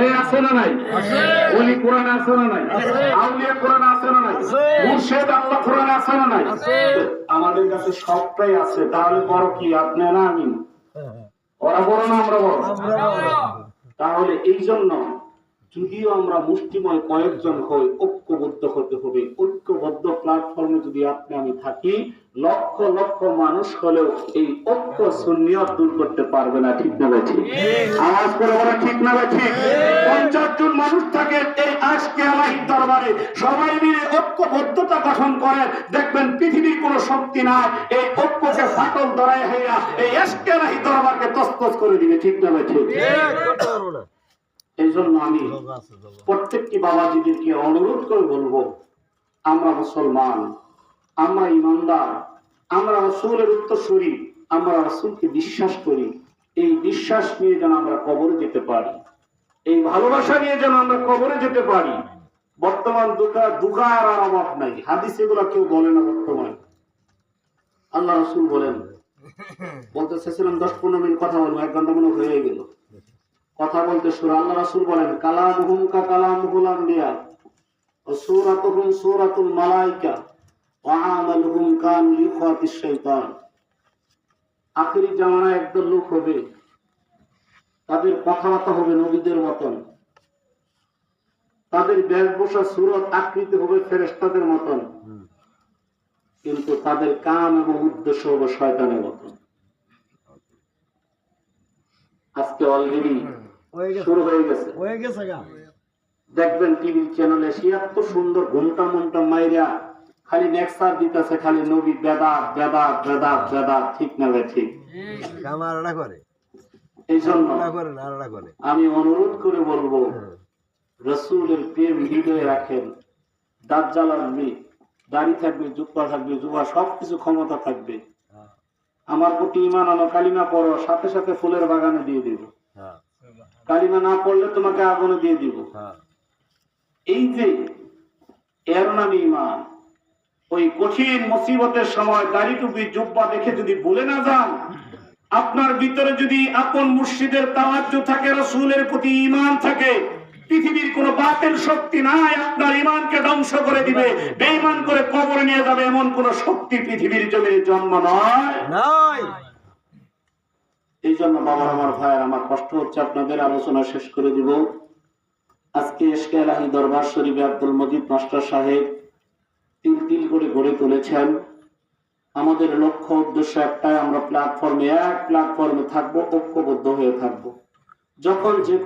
এই আছে না নাই? ওলি কোরআনে আছে না নাই? আউলিয়া কোরআনে আছে না নাই? মুর্শিদ আল্লাহ কোরআনে আছে না নাই? আমাদের কাছে সবটাই আছে। তাহলে বড় কি আপনি না আমি? ওরা বড় না আমরা বড়? তাহলে এই জন্য যদিও আমরা মুষ্টিময় কয়েকজন হই, ঐক্যবদ্ধ হতে হবে। ঐক্যবদ্ধ প্ল্যাটফর্মে যদি আপনি আমি থাকি, লক্ষ লক্ষ মানুষ হলেও এই ঐক্য সুন্নিয়ত দূর করতে পারবে না। ঠিক না ঠিক? আওয়াজ করে বলা ঠিক না ঠিক? 50 জন মানুষ থাকে এই আজকে আল্লাহর দরবারে, সবাই মিলে ঐক্যবদ্ধতা গঠন করে, দেখবেন পৃথিবীর কোনো শক্তি নাই এই ঐক্যকে ফাটল ধরায় হইয়া এই আজকে আল্লাহর দরবারকে তছনছ করে দিবে। ঠিক না ঠিক? এই জন্য আমি প্রত্যেকটি বাবাজিদেরকে অনুরোধ করে বলবো, আমরা মুসলমান, আমরা ইমানদার, আমরা রাসূলের উত্তরসূরি, আমরা রাসূলকে বিশ্বাস করি। এই বিশ্বাস নিয়ে যেন আমরা কবরে যেতে পারি, এই ভালোবাসা নিয়ে যেন আমরা কবরে যেতে পারি। বর্তমান দুঃখার আর অভাব নাই। হাদিস এগুলো কেউ বলে না বর্তমান। আল্লাহ রাসূল বলেন, বলতে চেয়েছিলাম 10-15 মিনিট কথা বলবো, 1 ঘন্টা মনে হয়ে গেল কথা বলতে শুরু। আল্লাহ রাসূল বলেন, কালামুহুম কা কালামুল আমবিয়া ওয়া সূরাতুহুম সূরাতুল মালায়েকা ওয়া আমালুহুম কান লিখাতিশ শাইতান। আখিরি জামানায় একদল লোক হবে, তাদের কথাবার্তা হবে নবীদের মতন, তাদের বেশভূষা সুরত আকৃতি হবে ফেরেশতাদের মতন, কিন্তু তাদের কাম এবং উদ্দেশ্য হবে শয়তানের মতন। আজকে অলরেডি শুরু হয়ে গেছে। দেখবেন টিভি চ্যানেলে সে এত সুন্দর ঘুমটা মনটা মাইরা খালি নেক্সার দিতেছে, খালি নবী বেদাত বেদাত বেদাত বেদাত। ঠিক না ঠিক? এই জন্য আমি অনুরোধ করে বলবো, রাসূলের প্রেম হৃদয়ে রাখেন। দাজ্জাল আসবে, দাড়ি থাকবে, জুব্বা থাকবে, জুবা সবকিছু ক্ষমতা থাকবে। আমার প্রতি ঈমান আনো, কালিমা পড়ো, সাথে সাথে ফুলের বাগানে দিয়ে দিব। কালিমা না পড়লে তোমাকে আগুনে দিয়ে দিব। এই যে এর নামে ঈমান। ওই কঠিন মুসিবতের সময় দাড়ি টুপি জুব্বা দেখে যদি ভুলে না যান, আপনার ভিতরে যদি আপন মুর্শিদের তাওয়াজ্জুহ থাকে, রাসূলের প্রতি ঈমান থাকে, পৃথিবীর কোন বাতিল শক্তি নাই আপনার ঈমানকে ধ্বংস করে দিবে, বেঈমান করে কবরে নিয়ে যাবে, এমন কোন শক্তি পৃথিবীর জমিনে জন্ম নয়। এই জন্য বাবার, আমার ভাইয়ের, আমার কষ্ট হচ্ছে, আপনাদের আলোচনা শেষ করে দিব। আজকে এশকে এলাহী দরবার শরীফে আব্দুল মজিদ মাস্টার সাহেব তিল তিল করে গড়ে তুলেছেন। আমাদের লক্ষ্য উদ্দেশ্য একটাই, আমরা এক প্ল্যাটফর্মে থাকবো, ঐক্যবদ্ধ হয়ে থাকবো। যখন যে